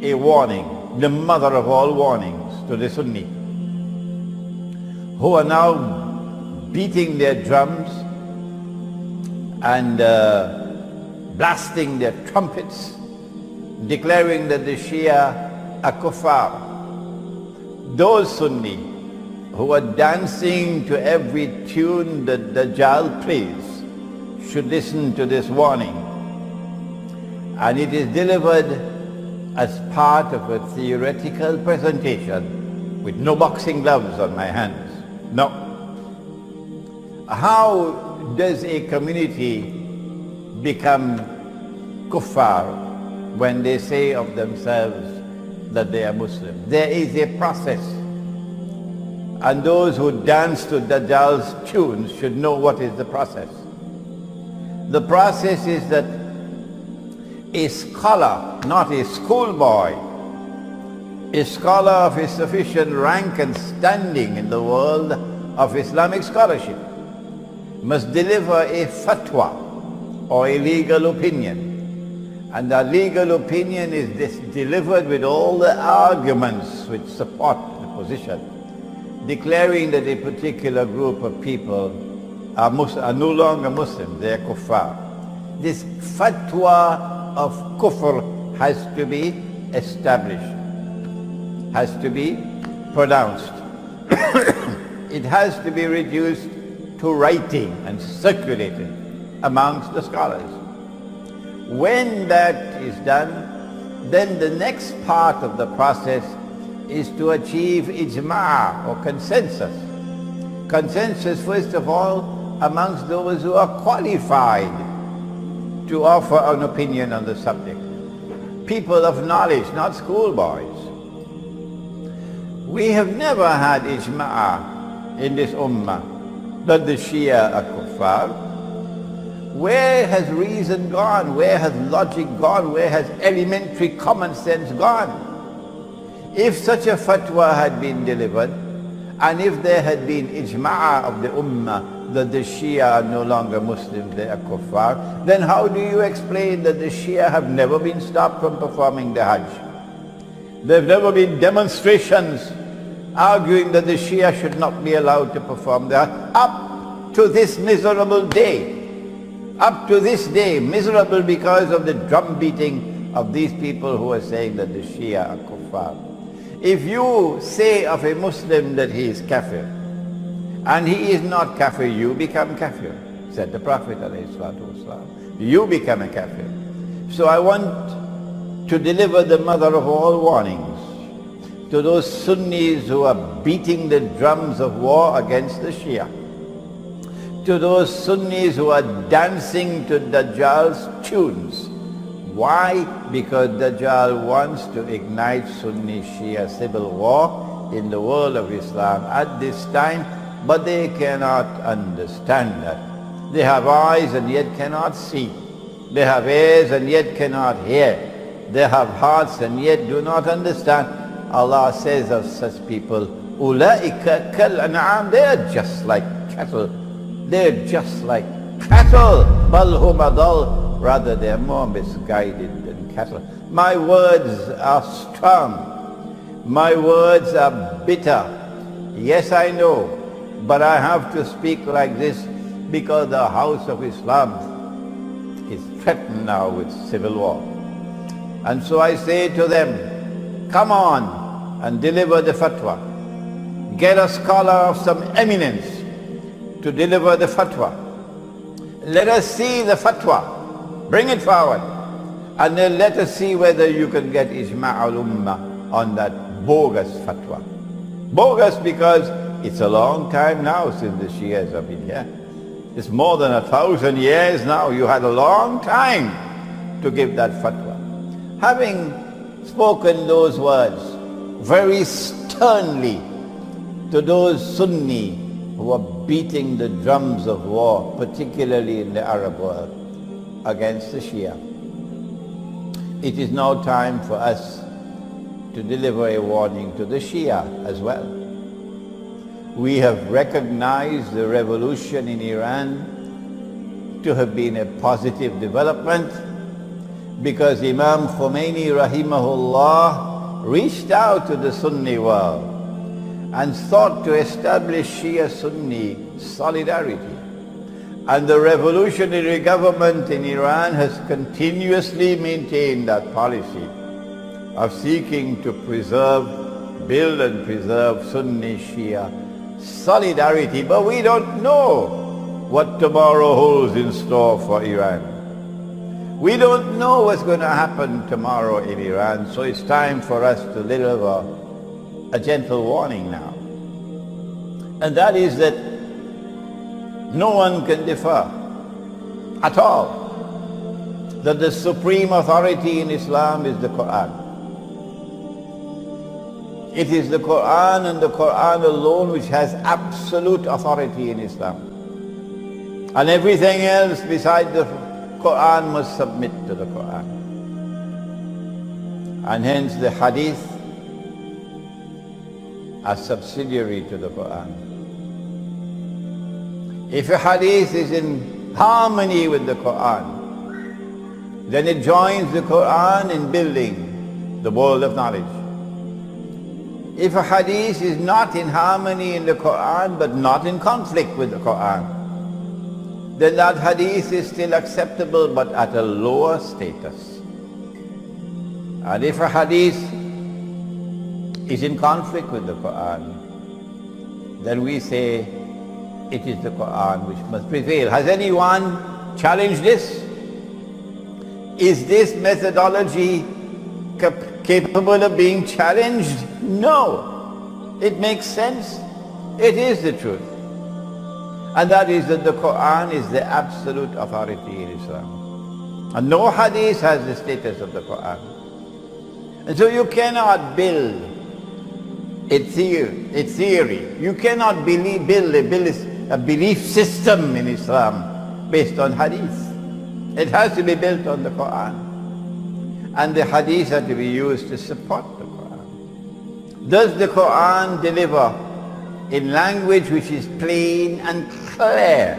a warning, the mother of all warnings, to the Sunni, who are now beating their drums and blasting their trumpets, declaring that the Shia are kuffar. Those Sunni who are dancing to every tune that Dajjal plays should listen to this warning. And it is delivered as part of a theoretical presentation with no boxing gloves on my hands. No. How does a community become kuffar when they say of themselves that they are Muslim? There is a process. And those who dance to Dajjal's tunes should know what is the process. The process is that a scholar, not a schoolboy, a scholar of a sufficient rank and standing in the world of Islamic scholarship, must deliver a fatwa or a legal opinion. And that legal opinion is delivered with all the arguments which support the position, declaring that a particular group of people are no longer Muslims, they are kuffar. This fatwa of kufr has to be established, has to be pronounced. It has to be reduced to writing and circulated amongst the scholars. When that is done, then the next part of the process is to achieve ijma' or consensus. Consensus, first of all, amongst those who are qualified to offer an opinion on the subject. People of knowledge, not schoolboys. We have never had ijma' in this ummah that the Shia are kuffar. Where has reason gone? Where has logic gone? Where has elementary common sense gone? If such a fatwa had been delivered, and if there had been ijma' of the ummah that the Shia are no longer Muslims, they are kuffar, then how do you explain that the Shia have never been stopped from performing the Hajj? There have never been demonstrations arguing that the Shia should not be allowed to perform the Hajj, up to this miserable day. Up to this day, miserable because of the drum beating of these people who are saying that the Shia are kuffar. If you say of a Muslim that he is kafir, and he is not kafir, you become kafir, said the Prophet ﷺ. You become a kafir. So I want to deliver the mother of all warnings to those Sunnis who are beating the drums of war against the Shia, to those Sunnis who are dancing to Dajjal's tunes. Why? Because Dajjal wants to ignite Sunni-Shia civil war in the world of Islam at this time, but they cannot understand that. They have eyes and yet cannot see. They have ears and yet cannot hear. They have hearts and yet do not understand. Allah says of such people, "Ulaika kal an'am," they are just like cattle. They're just like cattle. Bal hum adall. Rather, they are more misguided than cattle. My words are strong. My words are bitter. Yes, I know. But I have to speak like this because the house of Islam is threatened now with civil war. And so I say to them, come on and deliver the fatwa. Get a scholar of some eminence to deliver the fatwa. Let us see the fatwa. Bring it forward. And then let us see whether you can get ijma' al-ummah on that bogus fatwa. Bogus because it's a long time now since the Shias have been here. It's more than 1,000 years now. You had a long time to give that fatwa. Having spoken those words very sternly to those Sunni who are beating the drums of war, particularly in the Arab world, against the Shia, it is now time for us to deliver a warning to the Shia as well. We have recognized the revolution in Iran to have been a positive development, because Imam Khomeini rahimahullah reached out to the Sunni world and sought to establish Shia-Sunni solidarity. And the revolutionary government in Iran has continuously maintained that policy of seeking to build and preserve Sunni-Shia solidarity. But we don't know what tomorrow holds in store for Iran. We don't know what's going to happen tomorrow in Iran, so it's time for us to deliver a gentle warning now. And that is that no one can differ at all that the supreme authority in Islam is the Quran. It is the Quran and the Quran alone which has absolute authority in Islam. And everything else beside the Quran must submit to the Quran. And hence the Hadith are subsidiary to the Quran. If a Hadith is in harmony with the Quran, then it joins the Quran in building the world of knowledge. If a Hadith is not in harmony in the Quran but not in conflict with the Quran, then that Hadith is still acceptable but at a lower status. And if a Hadith is in conflict with the Quran, then we say it is the Quran which must prevail. Has anyone challenged this? Is this methodology capable of being challenged? No. It makes sense. It is the truth. And that is that the Quran is the absolute authority in Islam. And no hadith has the status of the Quran. And so you cannot build a theory. You cannot build a belief system in Islam based on hadith. It has to be built on the Quran. And the hadith are to be used to support the Quran. Does the Quran deliver in language which is plain and clear?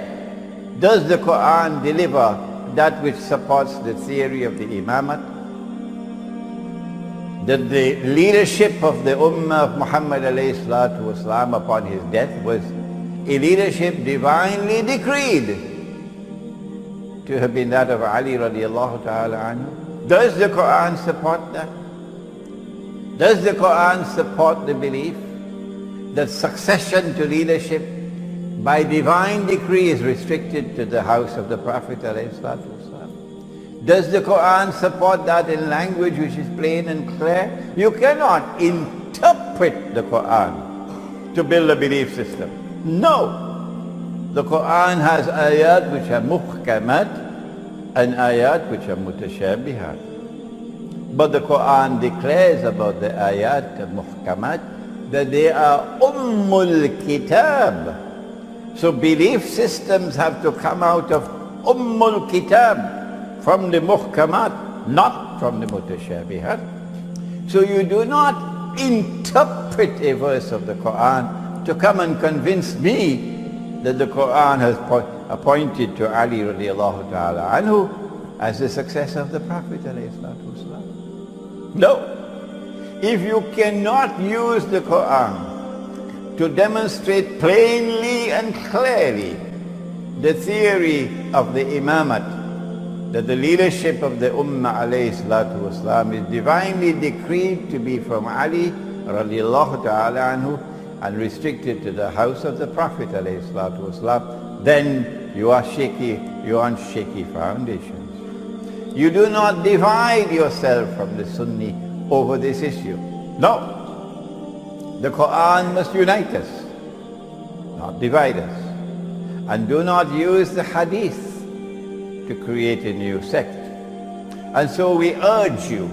Does the Quran deliver that which supports the theory of the imamate? That the leadership of the Ummah of Muhammad alayhi salatu wasalam upon his death was a leadership divinely decreed to have been that of Ali radiallahu ta'ala anhu. Does the Quran support that? Does the Quran support the belief that succession to leadership by divine decree is restricted to the house of the Prophet alayhi salatu wasalam? Does the Quran support that in language which is plain and clear? You cannot interpret the Quran to build a belief system. No. The Quran has ayat which are muhkamat and ayat which are mutashabihat. But the Quran declares about the ayat muhkamat that they are ummul kitab. So belief systems have to come out of ummul kitab, from the muhkamat, not from the mutashabihat. So you do not interpret a verse of the Quran to come and convince me that the Quran has appointed to Ali radiallahu ta'ala anhu as the successor of the Prophet alayhi salatu wasalam. No. If you cannot use the Quran to demonstrate plainly and clearly the theory of the imamate, that the leadership of the Ummah alayhi salatu wasalam is divinely decreed to be from Ali radiallahu ta'ala anhu and restricted to the house of the Prophet alayhi salatu wasalam, then you are on shaky foundations. You do not divide yourself from the Sunni over this issue. No. The Quran must unite us, not divide us. And do not use the hadith to create a new sect. And so we urge you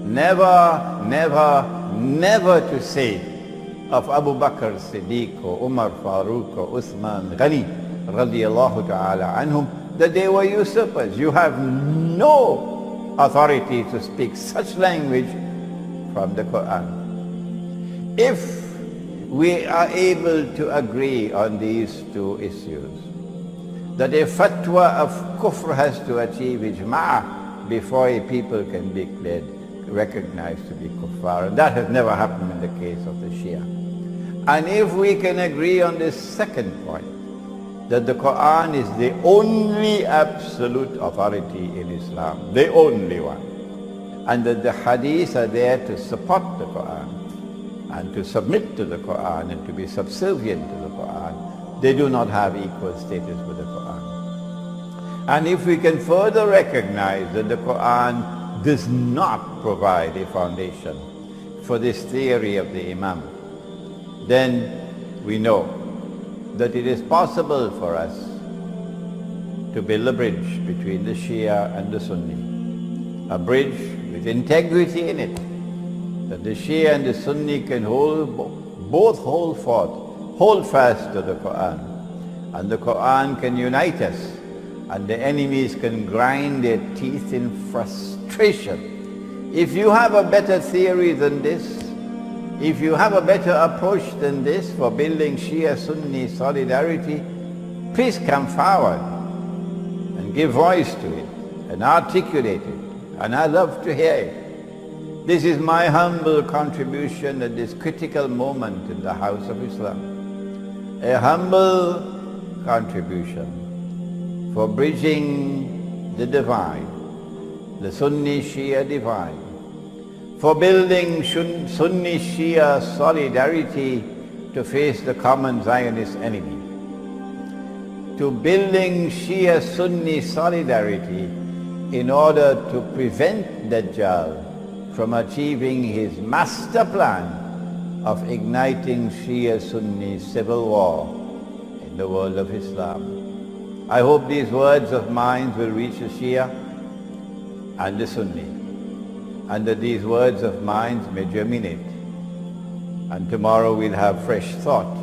never, never, never to say of Abu Bakr Siddiq or Umar Farooq or Uthman Ghani radiallahu ta'ala anhum that they were usurpers. You have no authority to speak such language from the Quran. If we are able to agree on these two issues, that a fatwa of kufr has to achieve ijma', before a people can be recognized to be kuffar. And that has never happened in the case of the Shia. And if we can agree on this second point, that the Quran is the only absolute authority in Islam, the only one, and that the hadiths are there to support the Quran and to submit to the Quran and to be subservient to the Quran, they do not have equal status with the Quran. And if we can further recognize that the Quran does not provide a foundation for this theory of the Imam, then we know that it is possible for us to build a bridge between the Shia and the Sunni, a bridge with integrity in it, that the Shia and the Sunni can both hold fast to the Quran, and the Quran can unite us, and the enemies can grind their teeth in frustration. If you have a better theory than this, if you have a better approach than this for building Shia-Sunni solidarity, please come forward and give voice to it and articulate it. And I love to hear it. This is my humble contribution at this critical moment in the House of Islam. A humble contribution for bridging the divide, the Sunni-Shia divide, for building Sunni-Shia solidarity to face the common Zionist enemy, to building Shia-Sunni solidarity in order to prevent Dajjal from achieving his master plan of igniting Shia-Sunni civil war in the world of Islam. I hope these words of mine will reach the Shia and the Sunni, and that these words of mine may germinate. And tomorrow we'll have fresh thought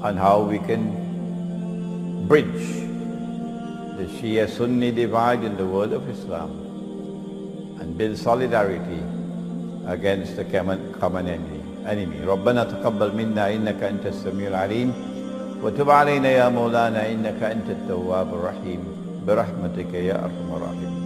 on how we can bridge the Shia-Sunni divide in the world of Islam and build solidarity against the common enemy. ربنا تقبل منا إنك أنت السميع العليم وتب علينا يا مولانا إنك أنت التواب الرحيم برحمتك يا أرحم الراحمين.